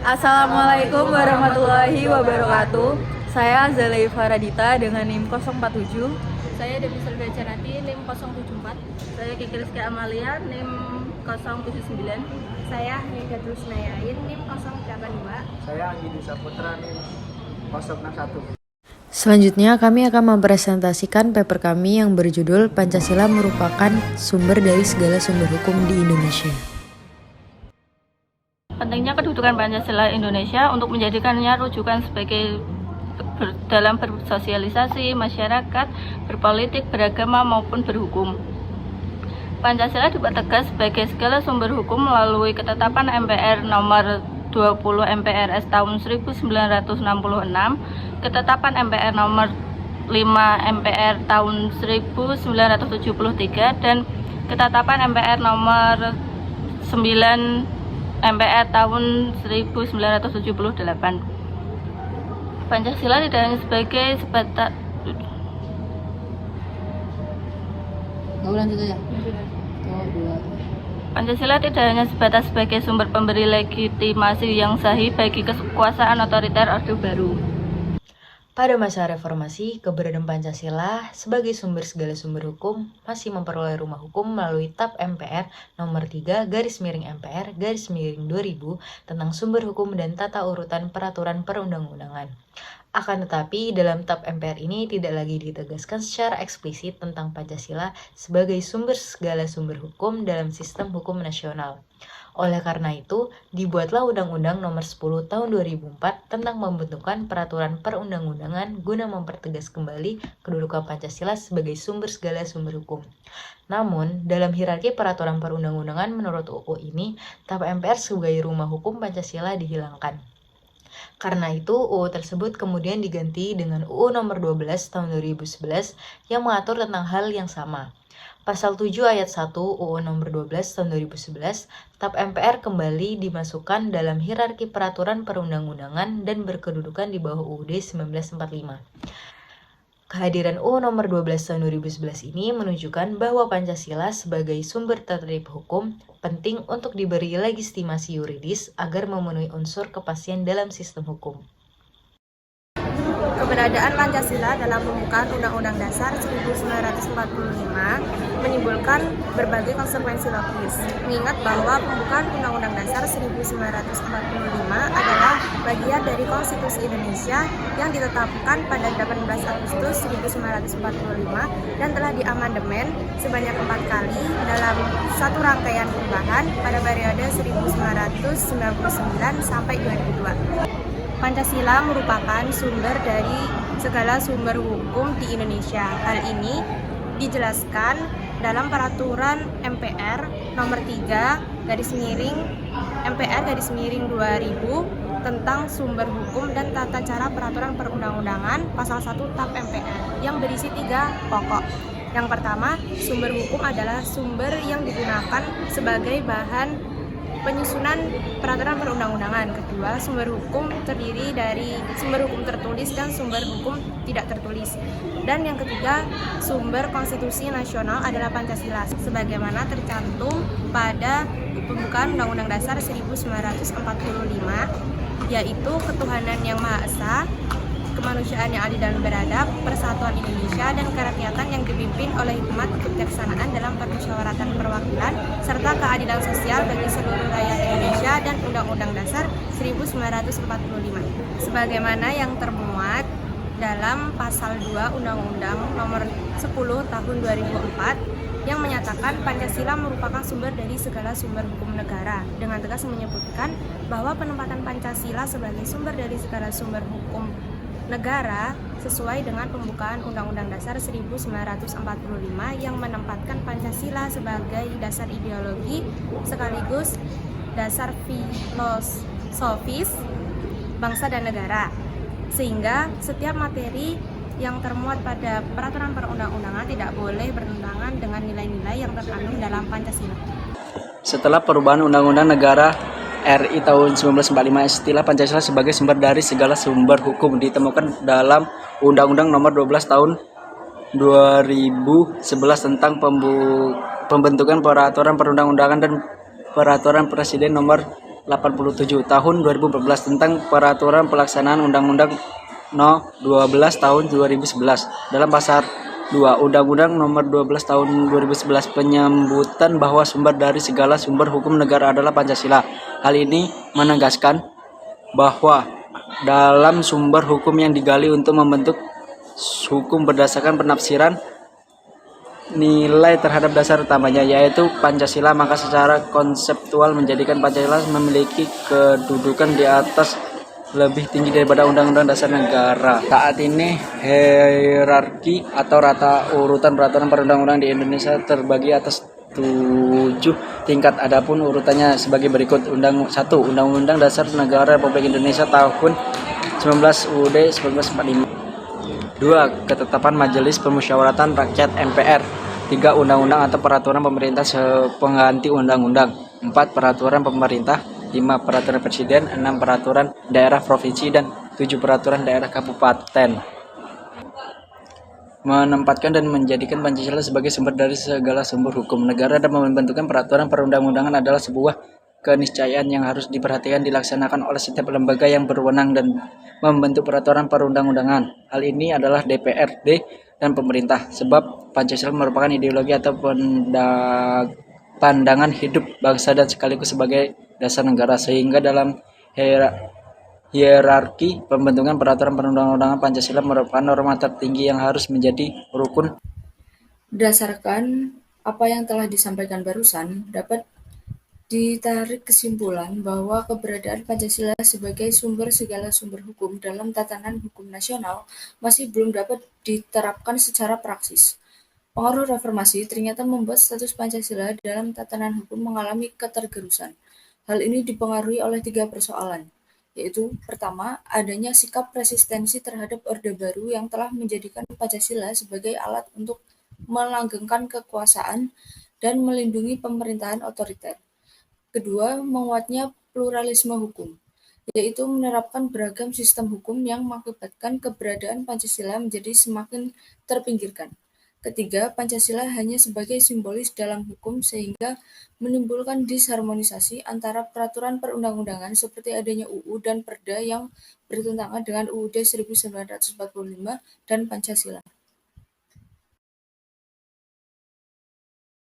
Assalamualaikum warahmatullahi wabarakatuh. Saya Zalei Faradita dengan NIM 047. Saya Dewi Selda Janati, NIM 074. Saya Kiki Rizky Amalia, NIM 079. Saya Nigatul Senayain, NIM 082. Saya Anggi Saputra, NIM 061. Selanjutnya kami akan mempresentasikan paper kami yang berjudul Pancasila merupakan sumber dari segala sumber hukum di Indonesia. Pentingnya kedudukan Pancasila Indonesia untuk menjadikannya rujukan sebagai dalam bersosialisasi masyarakat, berpolitik, beragama maupun berhukum. Pancasila dipertegas sebagai segala sumber hukum melalui ketetapan MPR nomor 20 MPRS tahun 1966, ketetapan MPR nomor 5 MPR tahun 1973, dan ketetapan MPR nomor 9 MPR tahun 1978. Pancasila tidak hanya sebagai sebatas Pancasila tidak hanya sebatas sebagai sumber pemberi legitimasi yang sahih bagi kekuasaan otoriter Orde Baru. Pada masa reformasi, keberadaan Pancasila sebagai sumber segala sumber hukum masih memperoleh rumah hukum melalui TAP MPR nomor 3 /MPR /2000 tentang sumber hukum dan tata urutan peraturan perundang-undangan. Akan tetapi, dalam TAP MPR ini tidak lagi ditegaskan secara eksplisit tentang Pancasila sebagai sumber segala sumber hukum dalam sistem hukum nasional. Oleh karena itu, dibuatlah Undang-Undang Nomor 10 Tahun 2004 tentang pembentukan peraturan perundang-undangan guna mempertegas kembali kedudukan Pancasila sebagai sumber segala sumber hukum. Namun, dalam hierarki peraturan perundang-undangan menurut UU ini, TAP MPR sebagai rumah hukum Pancasila dihilangkan. Karena itu, UU tersebut kemudian diganti dengan UU Nomor 12 Tahun 2011 yang mengatur tentang hal yang sama. Pasal 7 ayat 1 UU Nomor 12 Tahun 2011, TAP MPR kembali dimasukkan dalam hierarki peraturan perundang-undangan dan berkedudukan di bawah UUD 1945. Kehadiran UU Nomor 12 Tahun 2011 ini menunjukkan bahwa Pancasila sebagai sumber tertib hukum penting untuk diberi legitimasi yuridis agar memenuhi unsur kepastian dalam sistem hukum. Keberadaan Pancasila dalam pembukaan Undang-Undang Dasar 1945 menimbulkan berbagai konsekuensi logis. Mengingat bahwa pembukaan Undang-Undang Dasar 1945 adalah bagian dari Konstitusi Indonesia yang ditetapkan pada 18 Agustus 1945 dan telah diamandemen sebanyak 4 kali dalam satu rangkaian perubahan pada periode 1999 sampai 2002. Pancasila merupakan sumber dari segala sumber hukum di Indonesia. Hal ini dijelaskan dalam peraturan MPR nomor 3 MPR 2000 tentang sumber hukum dan tata cara peraturan perundang-undangan pasal 1 TAP MPR yang berisi 3 pokok. Yang pertama, sumber hukum adalah sumber yang digunakan sebagai bahan penyusunan peraturan perundang-undangan. Kedua, sumber hukum terdiri dari sumber hukum tertulis dan sumber hukum tidak tertulis. Dan yang ketiga, sumber konstitusi nasional adalah Pancasila sebagaimana tercantum pada pembukaan Undang-Undang Dasar 1945, yaitu ketuhanan yang Maha Esa, kemanusiaan yang adil dan beradab, persatuan Indonesia, dan kerakyatan yang dipimpin oleh hikmat kebijaksanaan dalam permusyawaratan perwakilan, serta keadilan sosial bagi seluruh rakyat Indonesia, dan Undang-Undang Dasar 1945. Sebagaimana yang termuat dalam pasal 2 Undang-Undang Nomor 10 Tahun 2004 yang menyatakan Pancasila merupakan sumber dari segala sumber hukum negara, dengan tegas menyebutkan bahwa penempatan Pancasila sebagai sumber dari segala sumber hukum negara sesuai dengan pembukaan Undang-Undang Dasar 1945 yang menempatkan Pancasila sebagai dasar ideologi sekaligus dasar filosofis bangsa dan negara, sehingga setiap materi yang termuat pada peraturan perundang-undangan tidak boleh bertentangan dengan nilai-nilai yang terkandung dalam Pancasila. Setelah perubahan Undang-Undang Negara RI tahun 1945, istilah Pancasila sebagai sumber dari segala sumber hukum ditemukan dalam Undang-Undang Nomor 12 Tahun 2011 tentang pembentukan peraturan perundang-undangan dan Peraturan Presiden Nomor 87 tahun 2014 tentang peraturan pelaksanaan Undang-Undang No. 12 tahun 2011. Dalam pasal 2 Undang-Undang Nomor 12 tahun 2011 penyambutan bahwa sumber dari segala sumber hukum negara adalah Pancasila. Hal ini menegaskan bahwa dalam sumber hukum yang digali untuk membentuk hukum berdasarkan penafsiran nilai terhadap dasar utamanya yaitu Pancasila, maka secara konseptual menjadikan Pancasila memiliki kedudukan di atas lebih tinggi daripada Undang-Undang Dasar Negara. Saat ini hierarki atau rata urutan peraturan perundang-undangan di Indonesia terbagi atas 7 tingkat. Adapun urutannya sebagai berikut. 1. Undang-Undang Dasar Negara Republik Indonesia tahun 19 UUD 1945. 2. Ketetapan Majelis Permusyawaratan Rakyat MPR. 3. Undang-undang atau peraturan pemerintah pengganti undang-undang. 4. Peraturan pemerintah. 5. Peraturan presiden. 6. Peraturan daerah provinsi. Dan 7. Peraturan daerah kabupaten. Menempatkan dan menjadikan Pancasila sebagai sumber dari segala sumber hukum negara dan membentukkan peraturan perundang-undangan adalah sebuah keniscayaan yang harus diperhatikan dilaksanakan oleh setiap lembaga yang berwenang dan membentuk peraturan perundang-undangan. Hal ini adalah DPRD dan pemerintah, sebab Pancasila merupakan ideologi atau pandangan hidup bangsa dan sekaligus sebagai dasar negara, sehingga dalam hierarki pembentukan peraturan perundang-undangan Pancasila merupakan norma tertinggi yang harus menjadi rukun. Berdasarkan apa yang telah disampaikan barusan, dapat ditarik kesimpulan bahwa keberadaan Pancasila sebagai sumber segala sumber hukum dalam tatanan hukum nasional masih belum dapat diterapkan secara praksis. Pengaruh reformasi ternyata membuat status Pancasila dalam tatanan hukum mengalami ketergerusan. Hal ini dipengaruhi oleh 3 persoalan, yaitu pertama, adanya sikap resistensi terhadap Orde Baru yang telah menjadikan Pancasila sebagai alat untuk melanggengkan kekuasaan dan melindungi pemerintahan otoriter. Kedua, menguatnya pluralisme hukum, yaitu menerapkan beragam sistem hukum yang mengakibatkan keberadaan Pancasila menjadi semakin terpinggirkan. Ketiga, Pancasila hanya sebagai simbolis dalam hukum sehingga menimbulkan disharmonisasi antara peraturan perundang-undangan seperti adanya UU dan Perda yang bertentangan dengan UUD 1945 dan Pancasila.